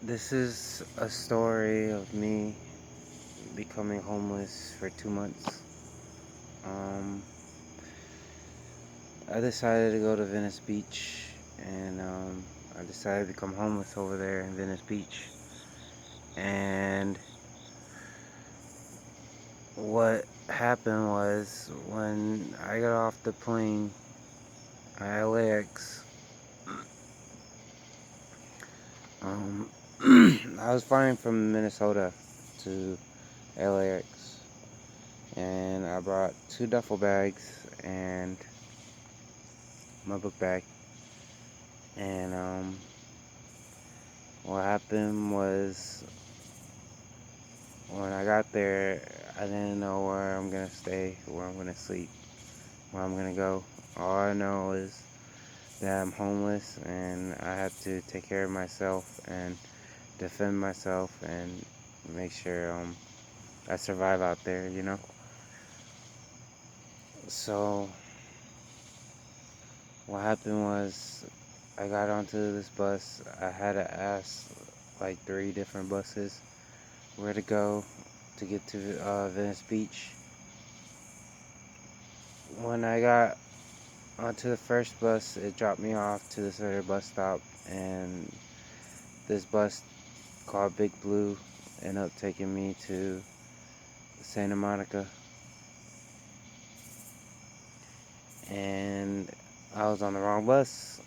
This is a story of me becoming homeless for 2 months. Um, I decided to go to Venice Beach, and I decided to become homeless over there in Venice Beach. And what happened was when I got off the plane at LAX, um, I was flying from Minnesota to LAX, and I brought two duffel bags and my book bag. And what happened was when I got there, I didn't know where I'm gonna stay, where I'm gonna sleep, where I'm gonna go. All I know is that I'm homeless and I have to take care of myself and defend myself and make sure I survive out there. So what happened was I got onto this bus. I had to ask like three different buses where to go to get to Venice Beach. When I got onto the first bus, it dropped me off to this other bus stop, and this bus called Big Blue ended up taking me to Santa Monica, and I was on the wrong bus.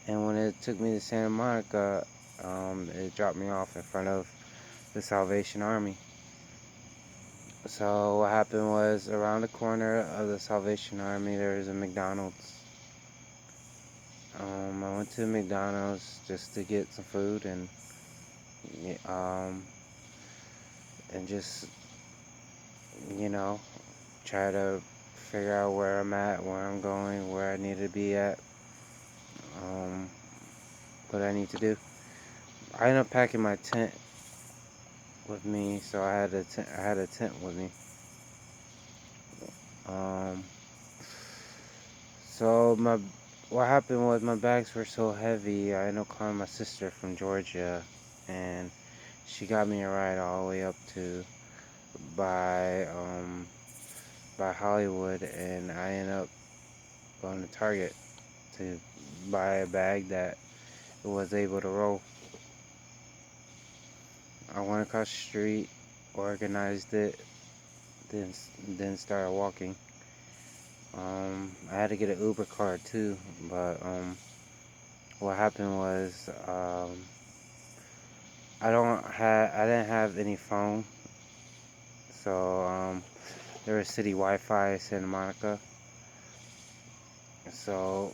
And when it took me to Santa Monica, it dropped me off in front of the Salvation Army. So what happened was around the corner of the Salvation Army there was a McDonald's. I went to McDonald's just to get some food um, and just you know try to figure out where I'm at, where I'm going, where I need to be at, um, what I need to do. I ended up packing my tent with me, so I had a tent with me. Um, so what happened was my bags were so heavy. I ended up calling my sister from Georgia, and she got me a ride all the way up to by by Hollywood, and I ended up going to Target to buy a bag that was able to roll. I went across the street, organized it, then then started walking. I had to get an Uber card too, but what happened was I didn't have any phone, so there was city Wi-Fi in Santa Monica. So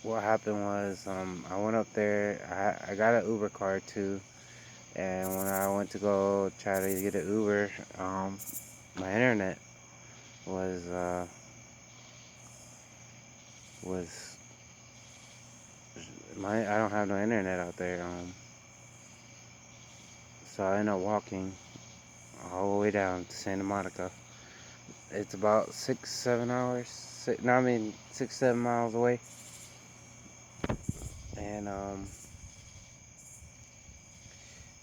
what happened was I went up there. I got an Uber card too, and when I went to go try to get an Uber, my internet was was I don't have no internet out there. So I ended up walking all the way down to Santa Monica. It's about 6, 7 hours. No, I mean 6, 7 miles away. And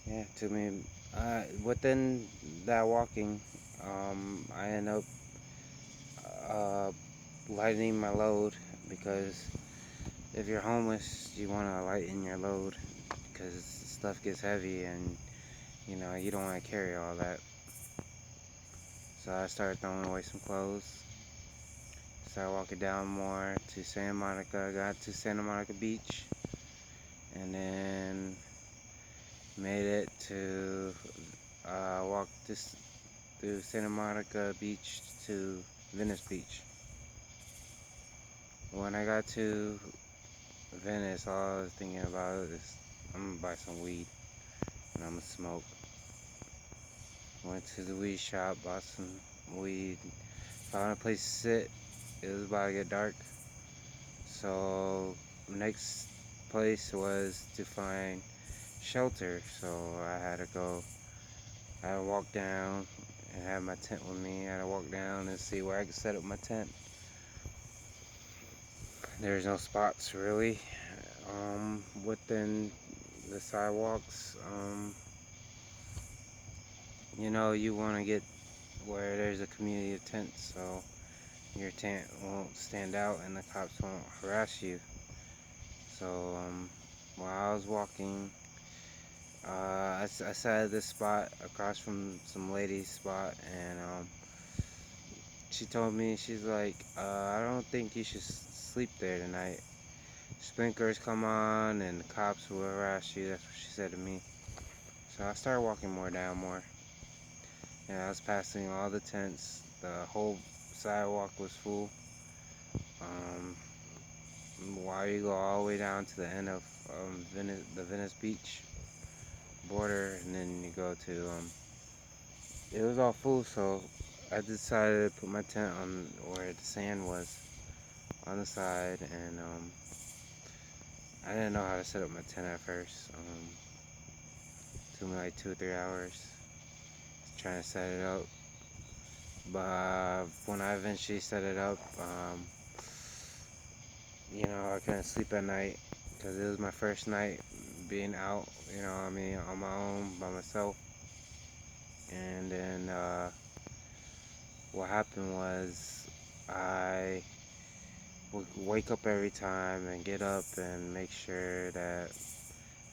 yeah, it took me within that walking, I ended up uh, lightening my load because if you're homeless, you want to lighten your load because stuff gets heavy and you don't want to carry all that. So I started throwing away some clothes. Started walking down more to Santa Monica. Got to Santa Monica Beach, and then made it to walk this through Santa Monica Beach to Venice Beach. When I got to Venice, all I was thinking about is I'm gonna buy some weed and I'm gonna smoke. Went to the weed shop, bought some weed, found a place to sit. It was about to get dark, so next place was to find shelter. So I had to go. I had to walk down and have my tent with me. I had to walk down and see where I could set up my tent. There's no spots really within the sidewalks. You want to get where there's a community of tents, so your tent won't stand out and the cops won't harass you. So while I was walking, I sat at this spot across from some lady's spot, and she told me, she's like, I don't think you should sleep there tonight. Sprinklers come on and the cops will harass you. That's what she said to me. So I started walking more, and I was passing all the tents. The whole sidewalk was full. Um, while you go all the way down to the end of the Venice Beach border, and then you go to, it was all full, so I decided to put my tent on where the sand was on the side, and I didn't know how to set up my tent at first. It took me like 2 or 3 hours trying to set it up, but when I eventually set it up, I couldn't sleep at night because it was my first night being out, on my own by myself. And then what happened was I would wake up every time and get up and make sure that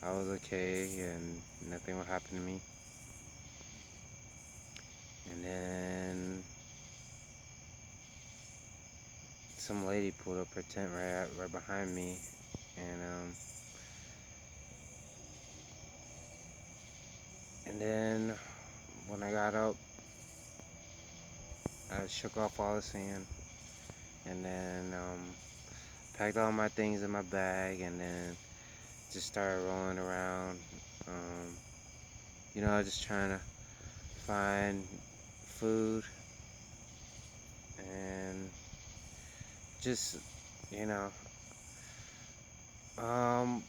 I was okay and nothing would happen to me. And then some lady pulled up her tent right behind me, and then when I got up, I shook off all the sand, and then packed all my things in my bag, and then just started rolling around. Um, just trying to find food and just, you know, um,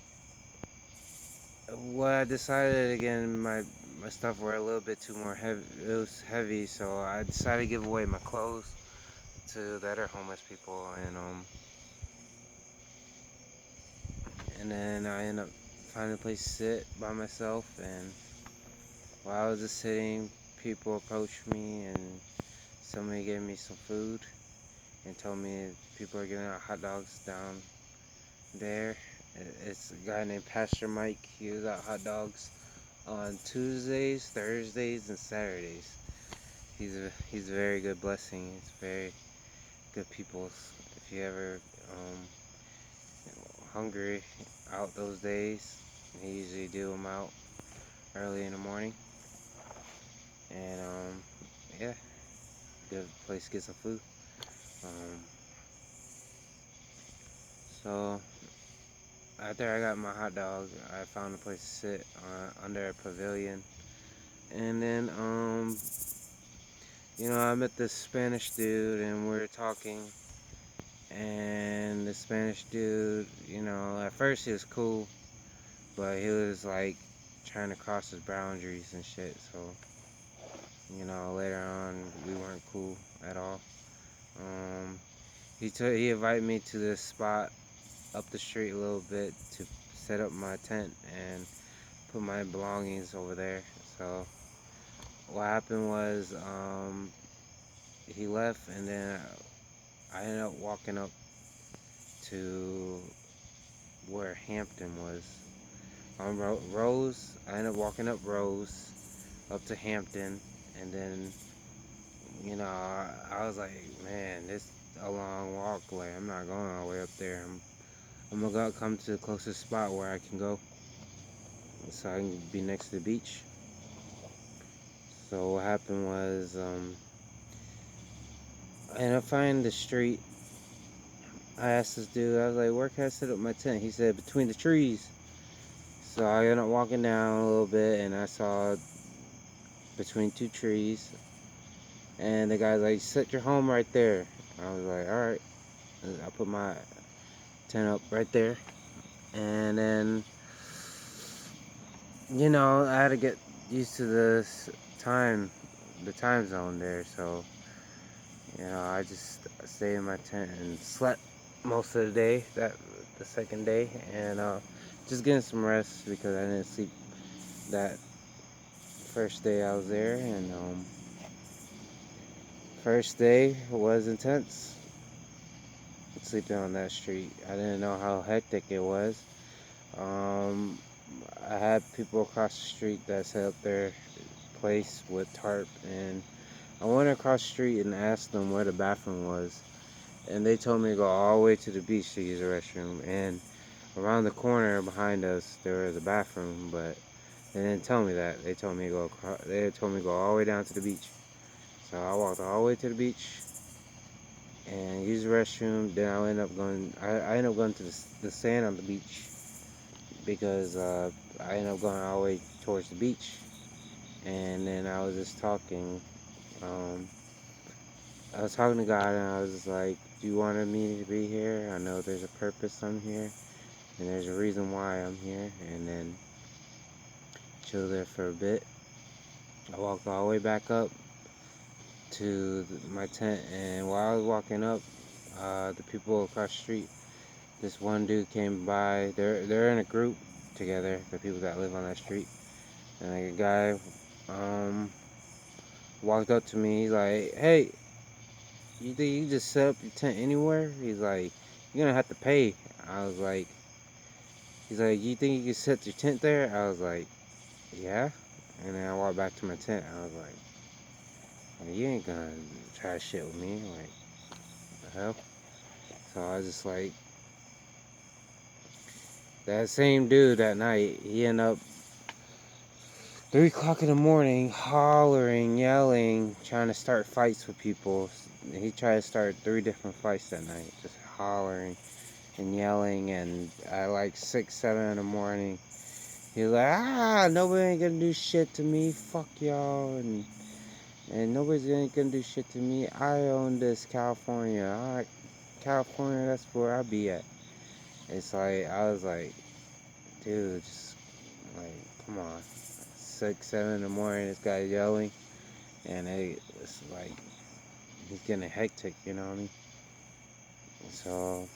what I decided again, my stuff were a little bit too more heavy. It was heavy, so I decided to give away my clothes to the other homeless people, and then I ended up finding a place to sit by myself. And while I was just sitting, people approached me, and somebody gave me some food and told me people are giving out hot dogs down there. It's a guy named Pastor Mike. He gives out hot dogs on Tuesdays, Thursdays, and Saturdays. He's a very good blessing. He's very good people. If you ever hungry out those days, he usually do them out early in the morning. And yeah, good place to get some food. Um, so after I got my hot dog, I found a place to sit under a pavilion, and then I met this Spanish dude, and we were talking. And the Spanish dude, at first he was cool, but he was like trying to cross his boundaries and shit. So, later on we weren't cool at all. Um, he invited me to this spot up the street a little bit to set up my tent and put my belongings over there. So what happened was he left, and then I ended up walking up to where Hampton was on Rose. I ended up walking up Rose up to Hampton, and then I was like, man, this a long walk. Like, I'm not going all the way up there. I'm gonna come to the closest spot where I can go, so I can be next to the beach. So what happened was I ended up finding the street. I asked this dude, I was like, where can I set up my tent? He said, between the trees. So I ended up walking down a little bit, and I saw between two trees, and the guy's like, set your home right there. I was like, all right. I put my tent up right there, and then I had to get used to the time zone there. So I just stayed in my tent and slept most of the day, the second day, and just getting some rest because I didn't sleep that first day I was there, and first day was intense. Sleeping on that street, I didn't know how hectic it was. Um, I had people across the street that set up their place with tarp, and I went across the street and asked them where the bathroom was, and they told me to go all the way to the beach to use the restroom. And around the corner behind us, there was a bathroom, but they didn't tell me that. They told me to go. They told me to go all the way down to the beach. So I walked all the way to the beach and used the restroom. Then I ended up going. I ended up going to the sand on the beach because I ended up going all the way towards the beach. And then I was just talking. Um, I was talking to God, and I was just like, "You wanted me to be here. I know there's a purpose I'm here, and there's a reason why I'm here." And then chill there for a bit. I walked all the way back up to my tent, and while I was walking up, the people across the street, this one dude came by. They're in a group together. The people that live on that street, and like a guy walked up to me. He's like, "Hey, you think you just set up your tent anywhere?" He's like, "You're gonna have to pay." I was like, "He's like, you think you can set your tent there?" I was like, "Yeah." And then I walked back to my tent. I was like, "You ain't gonna try shit with me, like the hell." So I was just like, that same dude that night, he ended up 3 o'clock in the morning, hollering, yelling, trying to start fights with people. He tried to start 3 different fights that night, just hollering and yelling. And at like 6, 7 in the morning, he was like, nobody ain't gonna do shit to me. Fuck y'all, and nobody's gonna do shit to me. I own this California. California, that's where I be at. It's like I was like, dude, just like, come on. 6, 7 in the morning, this guy yelling, and it's like he's getting hectic, you know what I mean? So,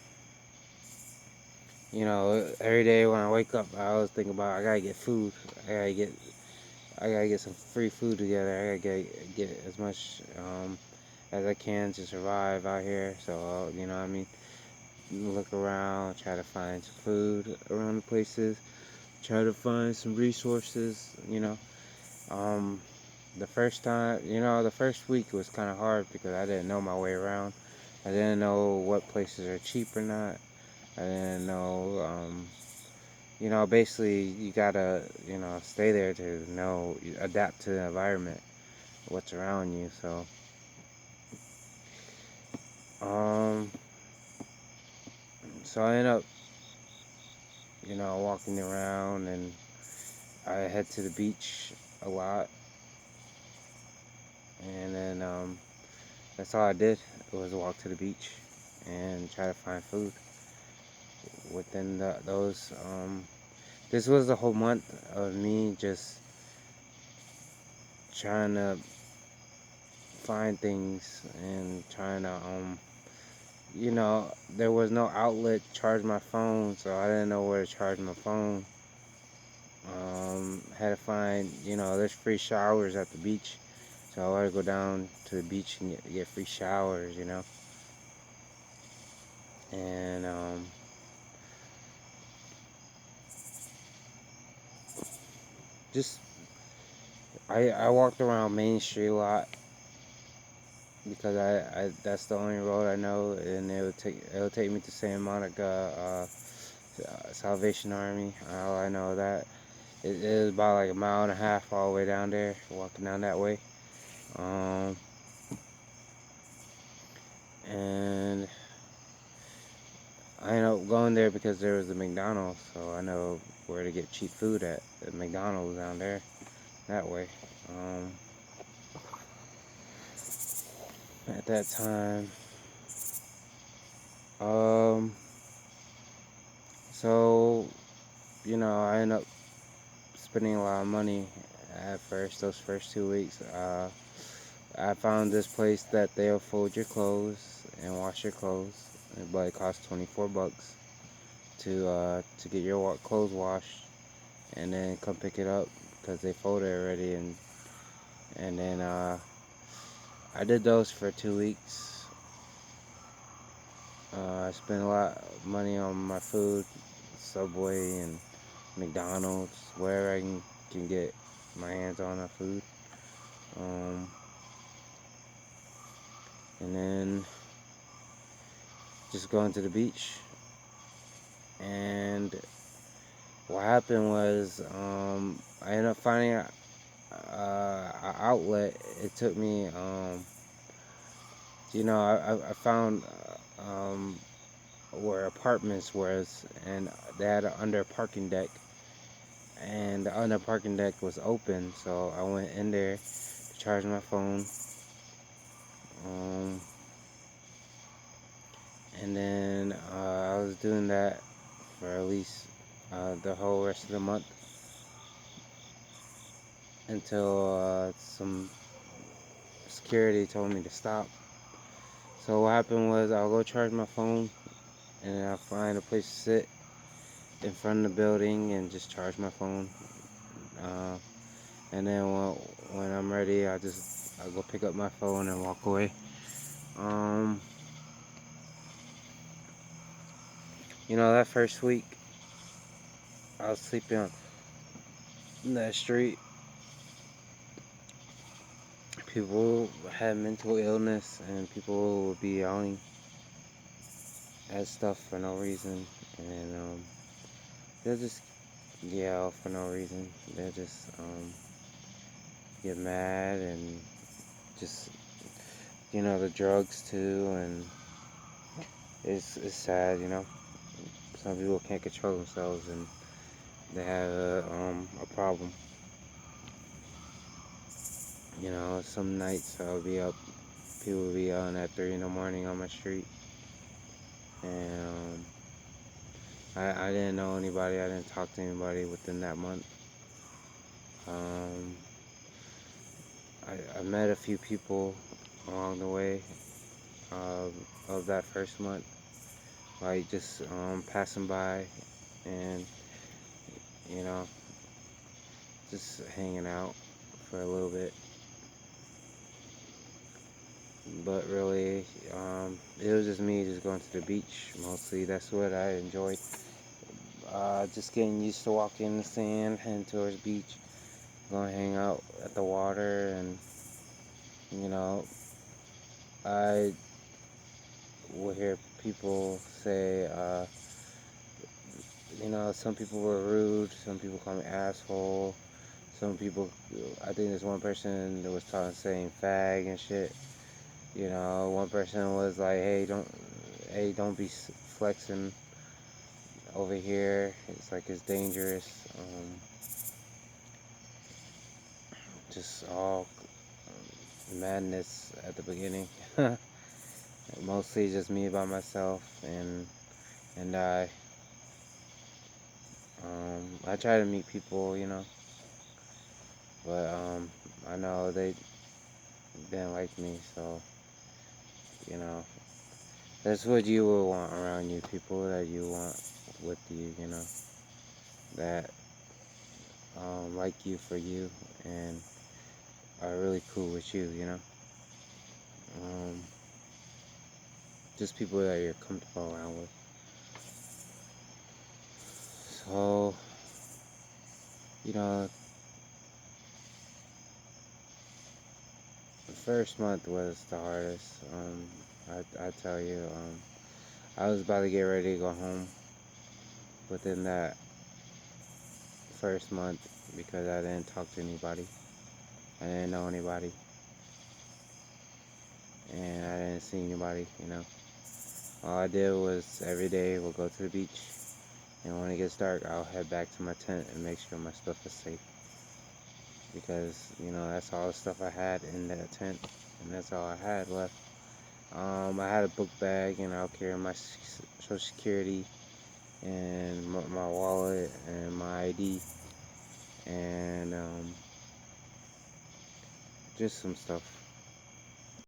every day when I wake up, I always think about I gotta get food. I gotta get, I gotta get some free food together. I gotta get as much as I can to survive out here. So, you know what I mean? Look around, try to find some food around the places, try to find some resources. Um, the first time, the first week was kind of hard because I didn't know my way around. I didn't know what places are cheap or not. I didn't know, basically you gotta, stay there to know, adapt to the environment, what's around you. So, um, so I ended up, walking around, and I head to the beach a lot, and then that's all I did was walk to the beach and try to find food within those. This was the whole month of me just trying to find things and trying to there was no outlet to charge my phone, so I didn't know where to charge my phone. Had to find, there's free showers at the beach, so I had to go down to the beach and get free showers, and just I walked around Main Street a lot because I that's the only road I know, and it'll take me to Santa Monica, Salvation Army. All I know that it is about like a mile and a half all the way down there, walking down that way. Um, and I ended up going there because there was a McDonald's, so I know where to get cheap food at the McDonald's down there that way. Um, at that time, um, so I ended up spending a lot of money at first. Those first 2 weeks, I found this place that they'll fold your clothes and wash your clothes, but it costs $24 to get your clothes washed, and then come pick it up because they folded already. And then I did those for 2 weeks. I spent a lot of money on my food, Subway and McDonald's, wherever I can get my hands on that food. Um, and then just going to the beach. And what happened was I ended up finding an outlet. It took me, I found where apartments was, and they had an under parking deck, and the under parking deck was open, so I went in there to charge my phone. Um, and then I was doing that for at least the whole rest of the month until some security told me to stop. So what happened was I'll go charge my phone, and then I'll find a place to sit in front of the building and just charge my phone. Uh, and then when I'm ready, I'll go pick up my phone and walk away. Um, that first week I was sleeping on that street. People had mental illness, and people would be yelling at stuff for no reason, and they'll just yell for no reason. They'll just get mad, and just the drugs too, and it's sad. Some people can't control themselves, and they have a problem. Some nights I'll be up, people will be yelling at 3 in the morning on my street, and I didn't know anybody. I didn't talk to anybody within that month. Um, I met a few people along the way uh, of that first month, like just passing by, and you know just hanging out for a little bit. But really, it was just me just going to the beach mostly. That's what I enjoyed. Just getting used to walking in the sand, heading towards the beach, going to hang out at the water, and you know, I will hear people say, some people were rude, some people call me asshole, some people, I think there's one person that was saying fag and shit. One person was like, hey, don't be flexing over here. It's like it's dangerous. Just all madness at the beginning. Mostly just me by myself, and I try to meet people, but I know they didn't like me, so you know that's what you will want around you, people that you want with you, that like you for you and are really cool with you. Um, just people that you're comfortable around with. So, you know, the first month was the hardest. I tell you, I was about to get ready to go home within that first month because I didn't talk to anybody. I didn't know anybody, and I didn't see anybody. All I did was every day we'll go to the beach, and when it gets dark, I'll head back to my tent and make sure my stuff is safe. Because, that's all the stuff I had in that tent, and that's all I had left. I had a book bag, and I'll carry my social security, and my wallet, and my ID, and just some stuff.